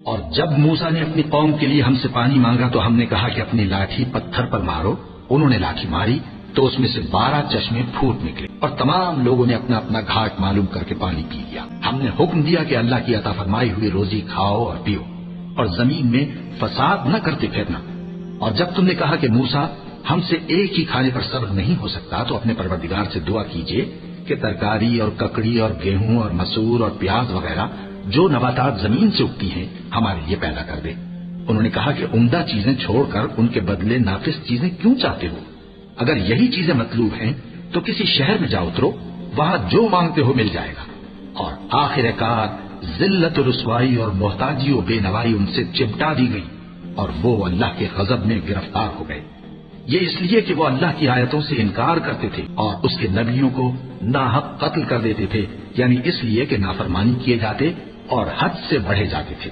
اور جب موسیٰ نے اپنی قوم کے لیے ہم سے پانی مانگا تو ہم نے کہا کہ اپنی لاٹھی پتھر پر مارو. انہوں نے لاٹھی ماری تو اس میں سے 12 چشمے پھوٹ نکلے اور تمام لوگوں نے اپنا اپنا گھاٹ معلوم کر کے پانی پی لیا. ہم نے حکم دیا کہ اللہ کی عطا فرمائی ہوئی روزی کھاؤ اور پیو اور زمین میں فساد نہ کرتے پھرنا. اور جب تم نے کہا کہ موسیٰ ہم سے ایک ہی کھانے پر صبر نہیں ہو سکتا تو اپنے پروردگار سے دعا کیجئے کہ ترکاری اور ککڑی اور گیہوں اور مسور اور پیاز وغیرہ جو نباتات زمین سے اگتی ہیں ہمارے لیے پیدا کر دے. انہوں نے کہا کہ عمدہ چیزیں چھوڑ کر ان کے بدلے ناقص چیزیں کیوں چاہتے ہو؟ اگر یہی چیزیں مطلوب ہیں تو کسی شہر میں جا اترو، وہاں جو مانگتے ہو مل جائے گا. اور آخر کار ذلت و رسوائی اور محتاجی و بے نوائی ان سے چمٹا دی گئی اور وہ اللہ کے غضب میں گرفتار ہو گئے. یہ اس لیے کہ وہ اللہ کی آیتوں سے انکار کرتے تھے اور اس کے نبیوں کو ناحق قتل کر دیتے تھے، یعنی اس لیے کہ نافرمانی کیے جاتے اور حد سے بڑھے جاتے تھے.